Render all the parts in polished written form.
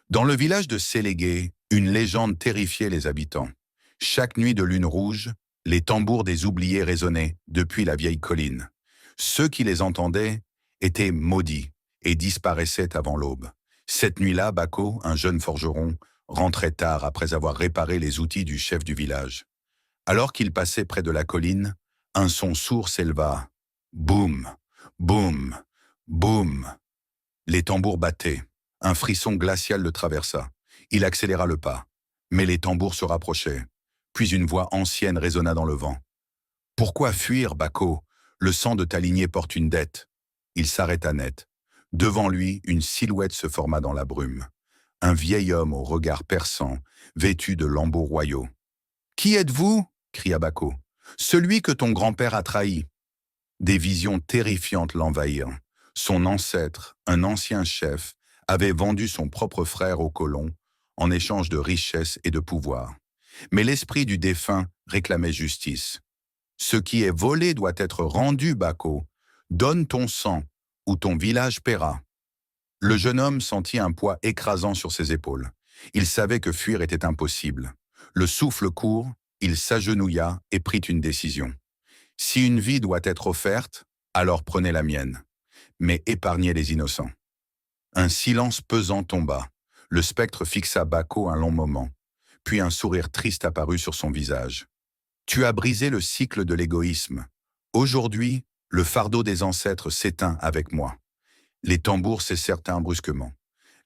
Dans le village de Sélégué, une légende terrifiait les habitants. Chaque nuit de lune rouge, les tambours des oubliés résonnaient depuis la vieille colline. Ceux qui les entendaient étaient maudits et disparaissaient avant l'aube. Cette nuit-là, Bako, un jeune forgeron, rentrait tard après avoir réparé les outils du chef du village. Alors qu'il passait près de la colline, un son sourd s'éleva. Boum, boum, boum. Les tambours battaient. Un frisson glacial le traversa. Il accéléra le pas. Mais les tambours se rapprochaient. Puis une voix ancienne résonna dans le vent. Pourquoi fuir, Bako? Le sang de ta lignée porte une dette. Il s'arrêta net. Devant lui, une silhouette se forma dans la brume. Un vieil homme au regard perçant, vêtu de lambeaux royaux. Qui êtes-vous? Cria Bako. Celui que ton grand-père a trahi. Des visions terrifiantes l'envahirent. Son ancêtre, un ancien chef, avait vendu son propre frère aux colons en échange de richesses et de pouvoir. Mais l'esprit du défunt réclamait justice. Ce qui est volé doit être rendu, Bako. Donne ton sang, ou ton village paiera. Le jeune homme sentit un poids écrasant sur ses épaules. Il savait que fuir était impossible. Le souffle court, il s'agenouilla et prit une décision. Si une vie doit être offerte, alors prenez la mienne. Mais épargnez les innocents. Un silence pesant tomba. Le spectre fixa Bako un long moment. Puis un sourire triste apparut sur son visage. Tu as brisé le cycle de l'égoïsme. Aujourd'hui, le fardeau des ancêtres s'éteint avec moi. Les tambours cessèrent brusquement.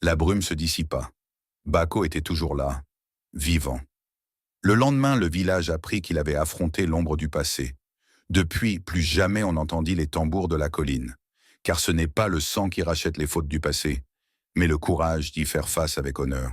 La brume se dissipa. Bako était toujours là, vivant. Le lendemain, le village apprit qu'il avait affronté l'ombre du passé. Depuis, plus jamais on n'entendit les tambours de la colline. Car ce n'est pas le sang qui rachète les fautes du passé, mais le courage d'y faire face avec honneur.